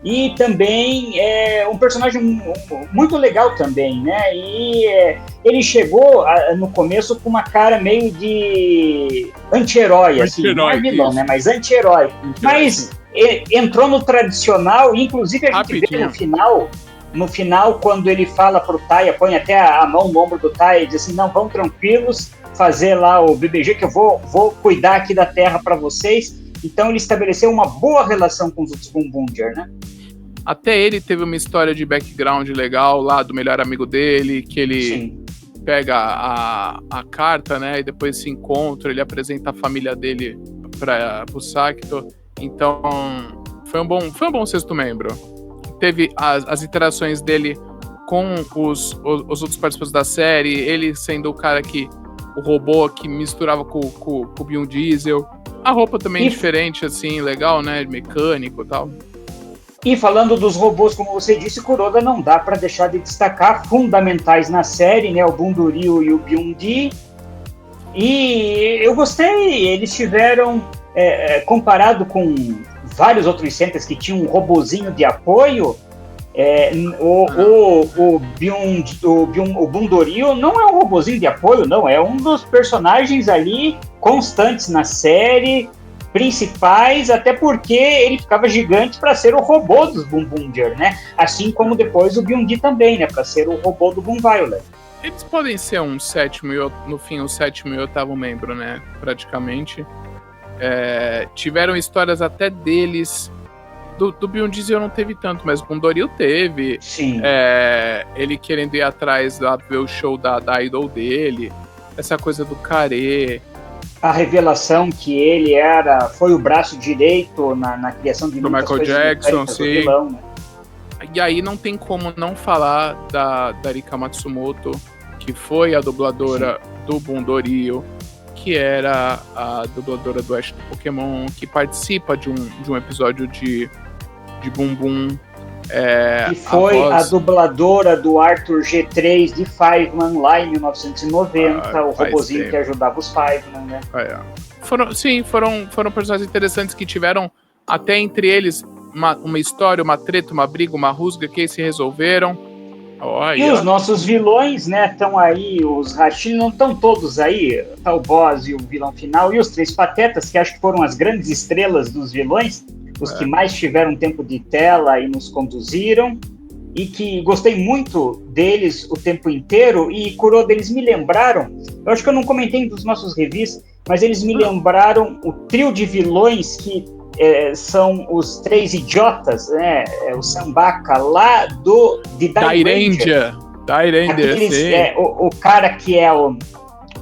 E também é um personagem muito legal também, né? E ele chegou no começo com uma cara meio de anti-herói, assim, não é vilão, né? Mas anti-herói. Mas entrou no tradicional, inclusive a gente vê no final, quando ele fala pro Taya, põe até a mão no ombro do Taya e diz assim, não, vão tranquilos, fazer lá o BBG, que eu vou cuidar aqui da Terra para vocês. Então ele estabeleceu uma boa relação com os outros Boom Boonger, né? Até ele teve uma história de background legal lá do melhor amigo dele, que ele pega a carta, né, e depois se encontra, ele apresenta a família dele pro Sakto. Então foi um bom sexto membro. Teve as interações dele com os outros participantes da série, ele sendo o robô que misturava com o Vin Diesel. A roupa também é diferente, assim, legal, né? Mecânico e tal. E falando dos robôs, como você disse, Kuroda, não dá para deixar de destacar fundamentais na série, né? O Bundurio e o Byundi. E eu gostei, eles tiveram, comparado com vários outros centers que tinham um robozinho de apoio, O Bundorio não é um robozinho de apoio, não. É um dos personagens ali constantes na série, principais, até porque ele ficava gigante para ser o robô dos Boom-Boomger, né? Assim como depois o Byung-Gi também, né? Para ser o robô do Boom Violet. Eles podem ser um sétimo e oitavo membro, né? Praticamente. Tiveram histórias até deles. Do Byung-Gi eu não teve tanto, mas o Bundorio teve. Sim. Ele querendo ir atrás ver o show da idol dele. Essa coisa do Kare. A revelação que ele foi o braço direito na criação de do muitas Michael Jackson, do sim. vilão, né? E aí não tem como não falar da Rika Matsumoto, que foi a dubladora do Bundorio, que era a dubladora do Ash do Pokémon, que participa de um episódio de Boom Boom. Que foi a dubladora do Arthur G3 de Fiveman lá em 1990, o robozinho tempo que ajudava os Fiveman, né? Foram personagens interessantes que tiveram até entre eles uma história, uma treta, uma briga, uma rusga que eles se resolveram. E os nossos vilões, né, estão aí, os Rashin não estão todos aí, tá o boss e o vilão final, e os Três Patetas, que acho que foram as grandes estrelas dos vilões, os que mais tiveram tempo de tela e nos conduziram, e que gostei muito deles o tempo inteiro, e Kuroda, eles me lembraram, eu acho que eu não comentei dos nossos reviews, mas eles me lembraram o trio de vilões que são os Três Idiotas, né? O Sambaka lá de Dairanger, o cara que é o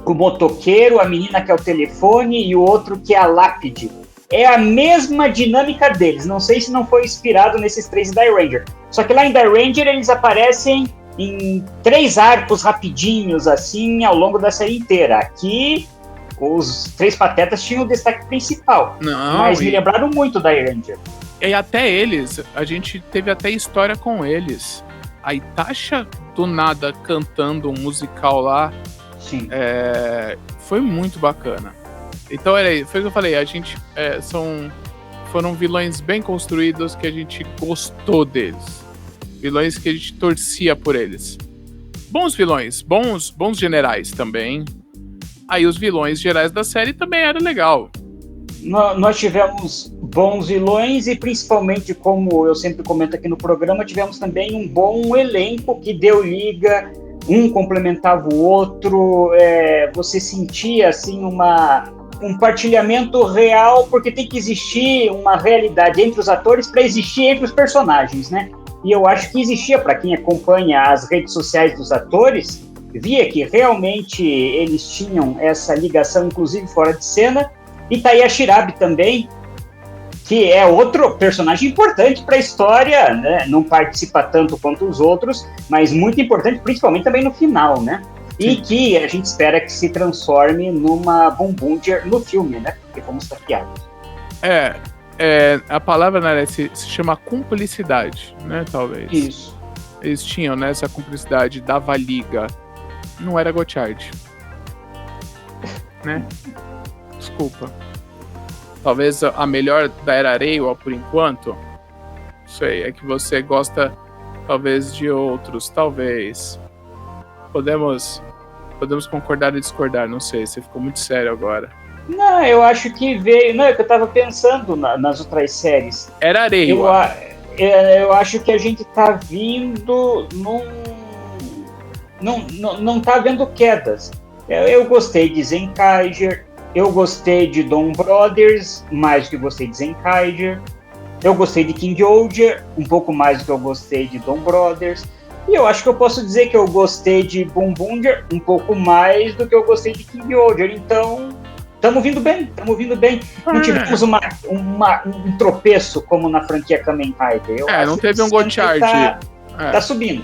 motoqueiro, a menina que é o telefone e o outro que é a lápide. É a mesma dinâmica deles. Não sei se não foi inspirado nesses três em Dairanger. Só que lá em Dairanger eles aparecem em 3 arcos rapidinhos, assim, ao longo da série inteira. Aqui os Três Patetas tinham o destaque principal. Mas me lembraram muito da Dairanger. E até eles, a gente teve até história com eles. A Itasha do nada cantando um musical lá. Sim. Foi muito bacana. Então foi o que eu falei, a gente foram vilões bem construídos que a gente gostou deles. Vilões que a gente torcia por eles. Bons vilões, bons generais também. Aí os vilões gerais da série também era legal. Nós tivemos bons vilões e principalmente, como eu sempre comento aqui no programa, tivemos também um bom elenco que deu liga, um complementava o outro, você sentia assim um partilhamento real, porque tem que existir uma realidade entre os atores para existir entre os personagens, né? E eu acho que existia, para quem acompanha as redes sociais dos atores, via que realmente eles tinham essa ligação, inclusive fora de cena. E tá aí a Shirabe também, que é outro personagem importante para a história, né? Não participa tanto quanto os outros, mas muito importante, principalmente também no final, né? Sim. E que a gente espera que se transforme numa Boom-Boomger no filme, né? Porque fomos tapeados. A palavra, né, se chama cumplicidade, né? Talvez. Isso. Eles tinham, né, essa cumplicidade, dava liga. Não era Gotchard, né? Desculpa. Talvez a melhor da Era Reiwa por enquanto. Não sei, é que você gosta talvez de outros, talvez. Podemos concordar e discordar, não sei, você ficou muito sério agora. Não, eu acho que veio... Não, é que eu tava pensando nas outras séries. Era Reiwa. Eu acho que a gente tá vindo não tá vendo quedas. Eu gostei de Zenkaiger, eu gostei de Dawn Brothers, mais do que eu gostei de Zenkaiger. Eu gostei de King Oger, um pouco mais do que eu gostei de Dawn Brothers. E eu acho que eu posso dizer que eu gostei de Boom-Boomger um pouco mais do que eu gostei de King Oger. Então, estamos vindo bem. Não tivemos um tropeço como na franquia Kamen Rider. Não teve um Gotchard. Tá subindo.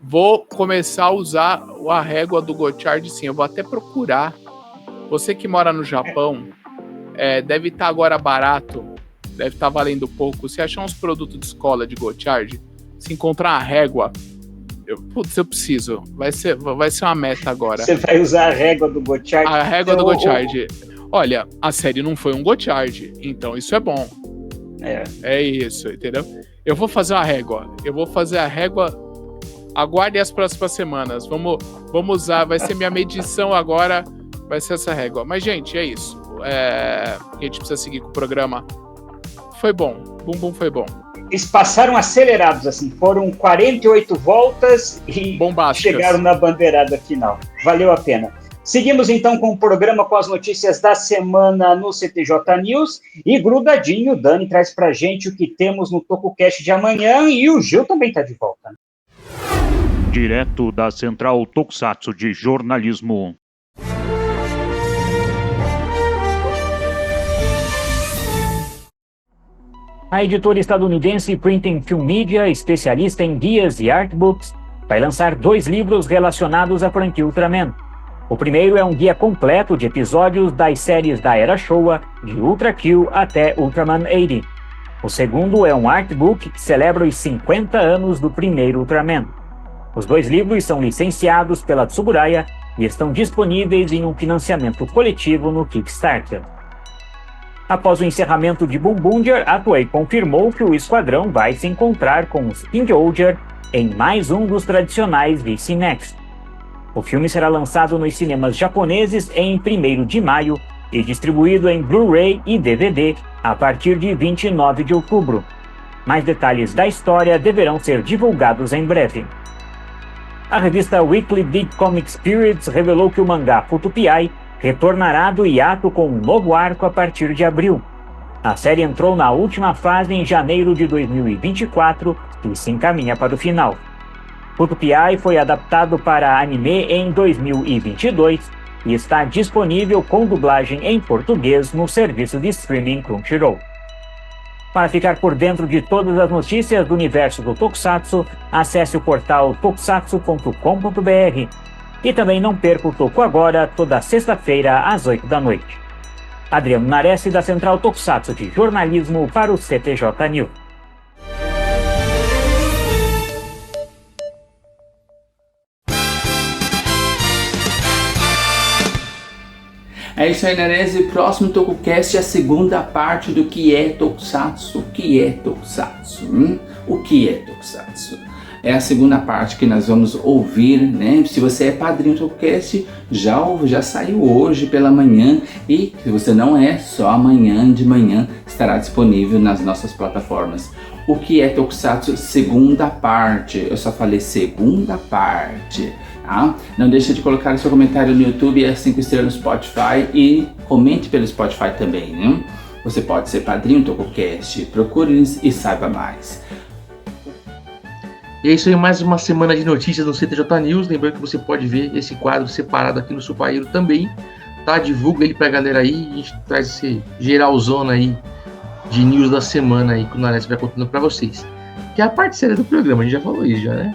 Vou começar a usar a régua do Gotchard, sim. Eu vou até procurar. Você que mora no Japão, deve estar agora barato, deve estar valendo pouco. Se achar uns produtos de escola de Gotchard, se encontrar a régua, eu preciso. Vai ser uma meta agora. Você vai usar a régua do Gotchard? A régua do Gotchard. Olha, a série não foi um Gotchard, então isso é bom. É isso, entendeu? Eu vou fazer a régua. Aguarde as próximas semanas. Vamos usar, vai ser minha medição agora, vai ser essa régua. Mas, gente, é isso. A gente precisa seguir com o programa. Foi bom. Bumbum foi bom. Eles passaram acelerados, assim. Foram 48 voltas e bombásticas. Chegaram na bandeirada final. Valeu a pena. Seguimos, então, com o programa com as notícias da semana no CTJ News. E grudadinho, o Dani traz pra gente o que temos no TokuCast de amanhã. E o Gil também tá de volta. Direto da Central Tokusatsu de Jornalismo. A editora estadunidense Printing Film Media, especialista em guias e artbooks, vai lançar 2 livros relacionados à franquia Ultraman. O primeiro é um guia completo de episódios das séries da Era Showa, de Ultra Q até Ultraman 80. O segundo é um artbook que celebra os 50 anos do primeiro Ultraman. Os 2 livros são licenciados pela Tsuburaya e estão disponíveis em um financiamento coletivo no Kickstarter. Após o encerramento de Bumbundia, a Toei confirmou que o esquadrão vai se encontrar com os King Oger em mais um dos tradicionais DC Next. O filme será lançado nos cinemas japoneses em 1º de maio e distribuído em Blu-ray e DVD a partir de 29 de outubro. Mais detalhes da história deverão ser divulgados em breve. A revista Weekly Big Comic Spirits revelou que o mangá Putupiai retornará do hiato com um novo arco a partir de abril. A série entrou na última fase em janeiro de 2024 e se encaminha para o final. Putupiai foi adaptado para anime em 2022 e está disponível com dublagem em português no serviço de streaming Crunchyroll. Para ficar por dentro de todas as notícias do universo do Tokusatsu, acesse o portal tokusatsu.com.br. E também não perca o Toku Agora, toda sexta-feira, às 8 da noite. Adriano Nares, da Central Tokusatsu de Jornalismo, para o CTJ News. É isso aí, Nerese. Próximo TokuCast é a segunda parte do que é Tokusatsu. O que é Tokusatsu? O que é Tokusatsu? É a segunda parte que nós vamos ouvir, né? Se você é padrinho do TokuCast, já saiu hoje pela manhã. E se você não é, só amanhã de manhã estará disponível nas nossas plataformas. O que é Tokusatsu? Segunda parte. Eu só falei segunda parte. Tá? Não deixe de colocar o seu comentário no YouTube e as 5 estrelas no Spotify. E comente pelo Spotify também, né? Você pode ser padrinho do TokuCast. Procure-nos e saiba mais. E é isso aí, mais uma semana de notícias no CTJ News. Lembrando que você pode ver esse quadro separado aqui no Supaíro também, tá? Divulga ele pra galera aí, a gente traz esse geralzona aí de news da semana aí que o Nares vai contando pra vocês. Que é a parte séria do programa, a gente já falou isso já, né?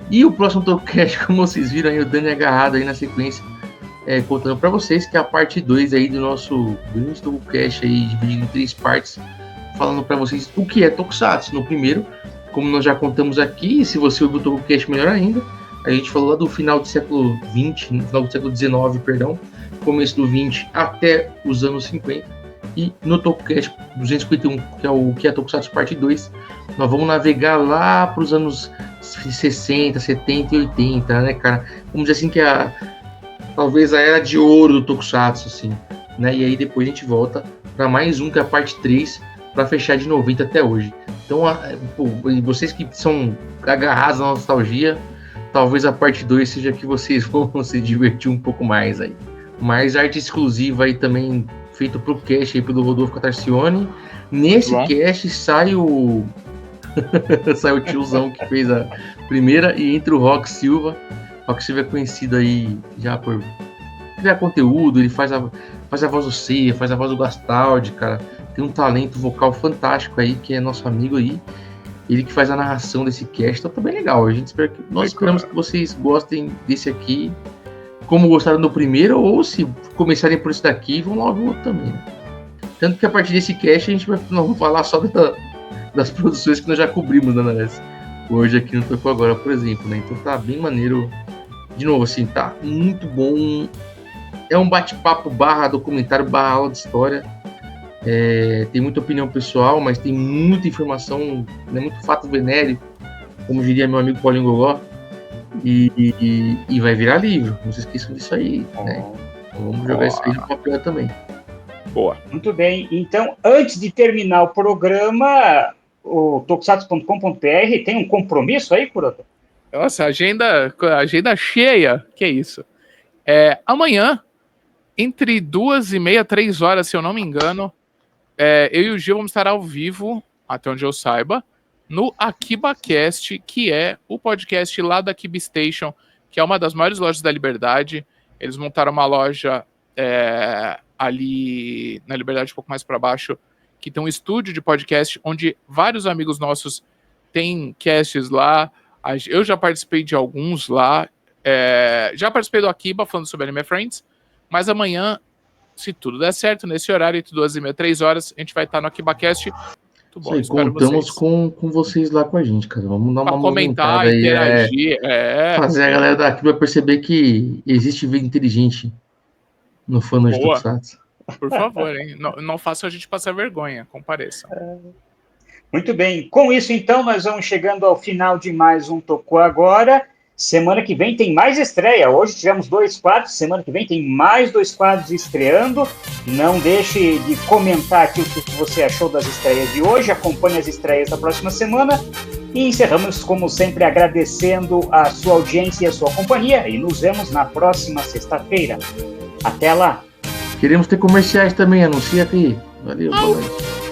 E o próximo TokuCast, como vocês viram aí, o Dani agarrado aí na sequência, contando pra vocês, que é a parte 2 aí do nosso grande TokuCast aí, dividido em 3 partes, falando pra vocês o que é Tokusatsu. No primeiro, como nós já contamos aqui, se você ouviu o TokuCast, melhor ainda, a gente falou lá do final do século XX, no final do século XIX, perdão, começo do 20 até os anos 50, e no TokuCast 251, que é o que é Tokusatsu parte 2, nós vamos navegar lá para os anos 60, 70 e 80, né, cara? Vamos dizer assim que talvez a era de ouro do Tokusatsu, assim, né? E aí depois a gente volta para mais um, que é a parte 3, para fechar de 90 até hoje. Então, vocês que são agarrados na nostalgia, talvez a parte 2 seja que vocês vão se divertir um pouco mais aí. Mais arte exclusiva aí também, feito pro cast aí pelo Rodolfo Catarcione. Nesse cast sai o sai o tiozão que fez a primeira, e entra o Rock Silva. Rock Silva é conhecido aí já por criar conteúdo, ele faz a voz do Seiya, faz a voz do Gastald, cara. Tem um talento vocal fantástico aí, que é nosso amigo aí. Ele que faz a narração desse cast, então tá bem legal. Nós esperamos que vocês gostem desse aqui, como gostaram do primeiro, ou se começarem por esse daqui, vão lá ouvir o outro também, né? Tanto que a partir desse cast nós vamos falar só das produções que nós já cobrimos, né, Nares? Hoje aqui no Toku Agora, por exemplo, né? Então tá bem maneiro. De novo, assim, tá muito bom. É um bate-papo / documentário / aula de história. Tem muita opinião pessoal, mas tem muita informação, né, muito fato venéreo, como diria meu amigo Paulinho Gogó, e vai virar livro, não se esqueçam disso aí, né? Vamos jogar isso aí no papel também. Boa. Muito bem, então, antes de terminar o programa, o tokusatsu.com.br tem um compromisso aí, Kuroda? Nossa, agenda cheia, que é isso. Amanhã, entre 2h30 e 3 horas, se eu não me engano, eu e o Gil vamos estar ao vivo, até onde eu saiba, no AkibaCast, que é o podcast lá da Akiba Station, que é uma das maiores lojas da Liberdade. Eles montaram uma loja ali na Liberdade, um pouco mais para baixo, que tem um estúdio de podcast, onde vários amigos nossos têm casts lá. Eu já participei de alguns lá. Já participei do Akiba, falando sobre Anime Friends, mas amanhã, se tudo der certo, nesse horário, entre 2h30 e 3 horas, a gente vai estar no AkibaCast. Muito bom, contamos com vocês lá com a gente, cara. Vamos dar uma comentar, aí, interagir. Fazer a galera da Akiba perceber que existe vida inteligente no fã de Tokusatsu. Por favor, hein? Não façam a gente passar vergonha, compareçam. Muito bem. Com isso, então, nós vamos chegando ao final de mais um Toku Agora. Semana que vem tem mais estreia. Hoje tivemos 2 quadros, semana que vem tem mais 2 quadros estreando. Não deixe de comentar aqui o que você achou das estreias de hoje. Acompanhe as estreias da próxima semana. E encerramos, como sempre, agradecendo a sua audiência e a sua companhia. E nos vemos na próxima sexta-feira. Até lá! Queremos ter comerciais também, anuncia aqui. Valeu, boa noite.